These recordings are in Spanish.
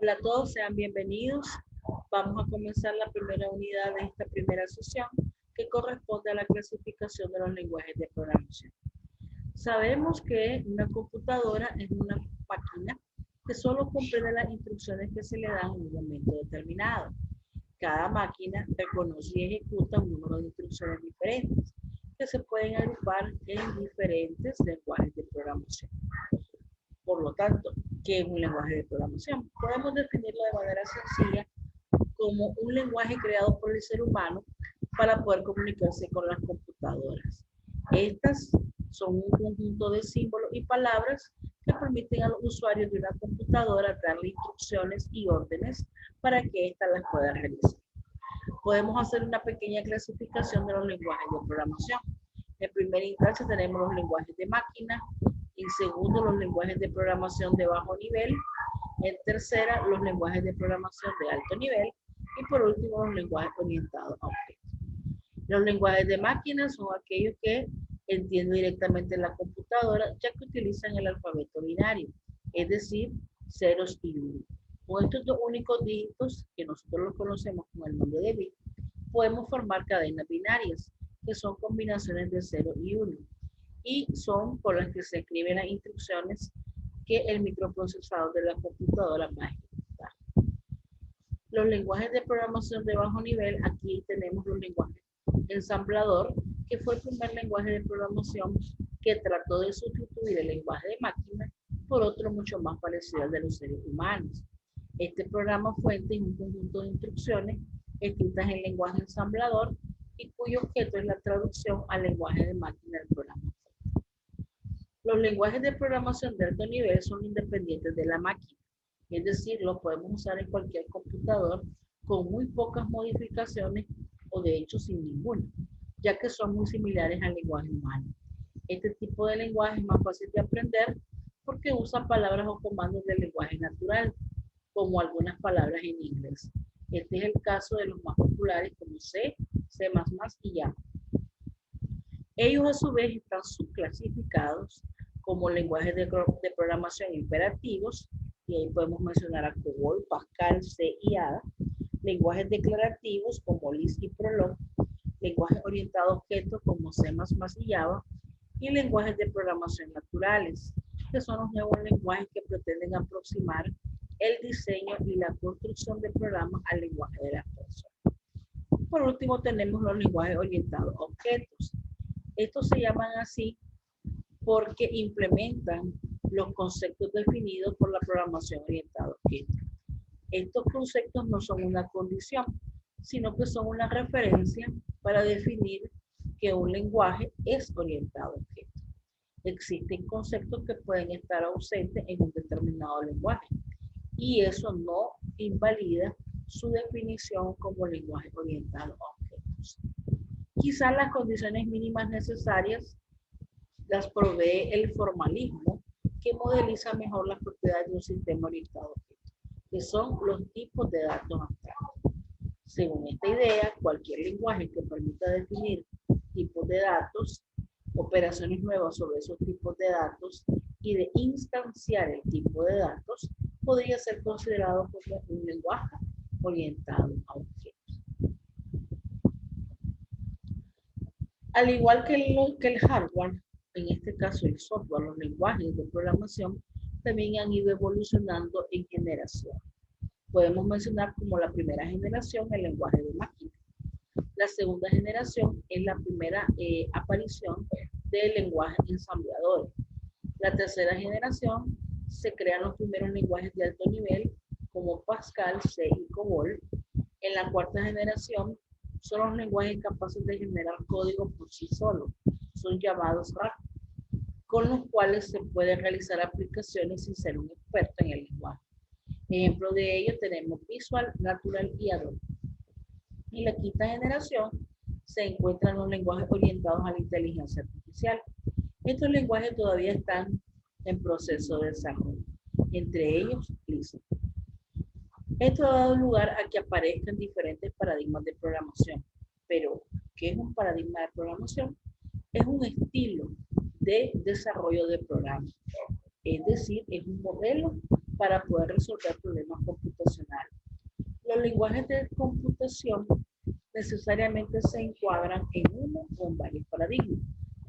Hola a todos, sean bienvenidos. Vamos a comenzar la primera unidad de esta primera sesión que corresponde a la clasificación de los lenguajes de programación. Sabemos que una computadora es una máquina que solo comprende las instrucciones que se le dan en un momento determinado. Cada máquina reconoce y ejecuta un número de instrucciones diferentes que se pueden agrupar en diferentes lenguajes de programación. Por lo tanto, ¿qué es un lenguaje de programación? Podemos definirlo de manera sencilla como un lenguaje creado por el ser humano para poder comunicarse con las computadoras. Estas son un conjunto de símbolos y palabras que permiten a los usuarios de una computadora darle instrucciones y órdenes para que ésta las pueda realizar. Podemos hacer una pequeña clasificación de los lenguajes de programación. En primera instancia tenemos los lenguajes de máquina, en segundo los lenguajes de programación de bajo nivel, en tercera los lenguajes de programación de alto nivel y por último los lenguajes orientados a objetos. Los lenguajes de máquina son aquellos que entiende directamente la computadora ya que utilizan el alfabeto binario, es decir, ceros y unos. Con estos dos únicos dígitos, que nosotros los conocemos con el nombre de bit, podemos formar cadenas binarias, que son combinaciones de 0 y 1, y son por las que se escriben las instrucciones que el microprocesador de la computadora va a ejecutar. Los lenguajes de programación de bajo nivel, aquí tenemos los lenguajes ensamblador, que fue el primer lenguaje de programación que trató de sustituir el lenguaje de máquina por otro mucho más parecido al de los seres humanos. Este programa fuente es un conjunto de instrucciones escritas en lenguaje ensamblador y cuyo objeto es la traducción al lenguaje de máquina del programa. Los lenguajes de programación de alto nivel son independientes de la máquina, es decir, los podemos usar en cualquier computador con muy pocas modificaciones o de hecho sin ninguna, ya que son muy similares al lenguaje humano. Este tipo de lenguaje es más fácil de aprender porque usa palabras o comandos del lenguaje natural, como algunas palabras en inglés. Este es el caso de los más populares como C, C++ y Java. Ellos a su vez están subclasificados como lenguajes de programación imperativos, y ahí podemos mencionar a COBOL, Pascal, C y Ada, lenguajes declarativos como Lisp y Prolog, lenguajes orientados a objetos como C++ y Java, y lenguajes de programación naturales, que son los nuevos lenguajes que pretenden aproximar el diseño y la construcción de programas al lenguaje de las personas. Por último, tenemos los lenguajes orientados a objetos. Estos se llaman así porque implementan los conceptos definidos por la programación orientada a objetos. Estos conceptos no son una condición, sino que son una referencia para definir que un lenguaje es orientado a objetos. Existen conceptos que pueden estar ausentes en un determinado lenguaje y eso no invalida su definición como lenguaje orientado a objetos. Quizás las condiciones mínimas necesarias las provee el formalismo, que modeliza mejor las propiedades de un sistema orientado a objetos, que son los tipos de datos abstractos. Según esta idea, cualquier lenguaje que permita definir tipos de datos, operaciones nuevas sobre esos tipos de datos y de instanciar el tipo de datos, podría ser considerado como un lenguaje orientado a objetos. Al igual que el hardware, en este caso el software, los lenguajes de programación también han ido evolucionando en generación. Podemos mencionar como la primera generación el lenguaje de máquina. La segunda generación es la primera aparición del lenguaje ensamblador. La tercera generación se crean los primeros lenguajes de alto nivel como Pascal, C y COBOL. En la cuarta generación son los lenguajes capaces de generar código por sí solos. Son llamados RAC, con los cuales se pueden realizar aplicaciones sin ser un experto en el lenguaje. Ejemplo de ello tenemos Visual, Natural y Adobe. Y la quinta generación se encuentran los lenguajes orientados a la inteligencia artificial. Estos lenguajes todavía están en proceso de desarrollo, entre ellos Lisp. Esto ha dado lugar a que aparezcan diferentes paradigmas de programación. Pero, ¿qué es un paradigma de programación? Es un estilo de desarrollo de programas. Es decir, es un modelo para poder resolver problemas computacionales. Los lenguajes de computación necesariamente se encuadran en uno o en varios paradigmas.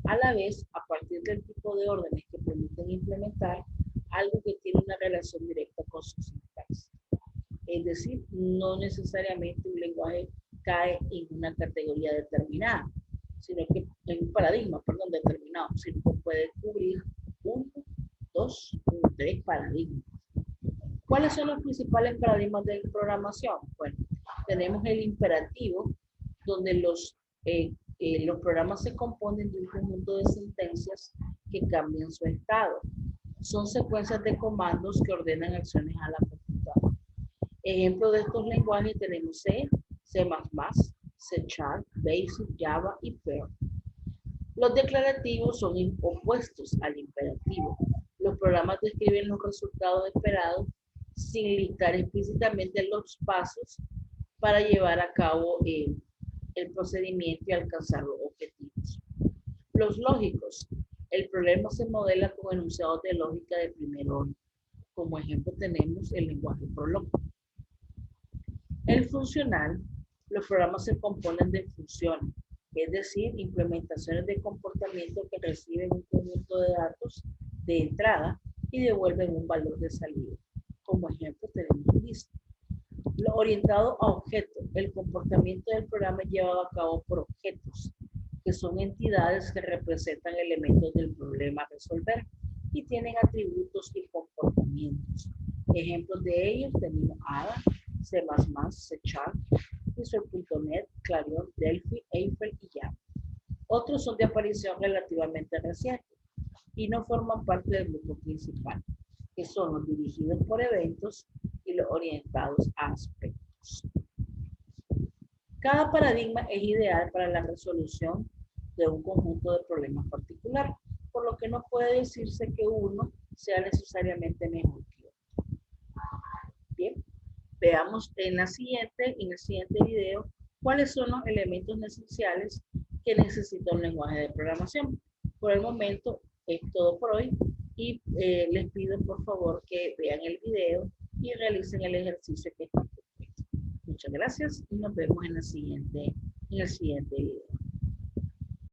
A la vez, a partir del tipo de órdenes que permiten implementar algo que tiene una relación directa con su sintaxis. Es decir, no necesariamente un lenguaje cae en una categoría determinada, sino que en un paradigma, perdón, determinado, sino que puede cubrir uno, dos o tres paradigmas. ¿Cuáles son los principales paradigmas de programación? Bueno, tenemos el imperativo, donde los programas se componen de un conjunto de sentencias que cambian su estado. Son secuencias de comandos que ordenan acciones a la computadora. Ejemplo de estos lenguajes tenemos C, C++, C#, Basic, Java y Perl. Los declarativos son opuestos al imperativo. Los programas describen los resultados esperados sin listar explícitamente los pasos para llevar a cabo el procedimiento y alcanzar los objetivos. Los lógicos. El problema se modela con enunciados de lógica de primer orden. Como ejemplo tenemos el lenguaje Prolog. El funcional. Los programas se componen de funciones, es decir, implementaciones de comportamiento que reciben un conjunto de datos de entrada y devuelven un valor de salida. Como ejemplo tenemos list. Lo orientado a objetos. El comportamiento del programa es llevado a cabo por objetos, que son entidades que representan elementos del problema a resolver y tienen atributos y comportamientos. Ejemplos de ellos tenemos Ada, C++, C#, Visual.net, Clarion, Delphi, Eiffel y Java. Otros son de aparición relativamente reciente y no forman parte del grupo principal, que son los dirigidos por eventos y los orientados a aspectos. Cada paradigma es ideal para la resolución de un conjunto de problemas particular, por lo que no puede decirse que uno sea necesariamente mejor que otro. Bien, veamos en el siguiente video cuáles son los elementos esenciales que necesita un lenguaje de programación. Por el momento es todo por hoy y les pido por favor que vean el video y realicen el ejercicio que está propuesto. Muchas gracias y nos vemos en el siguiente video.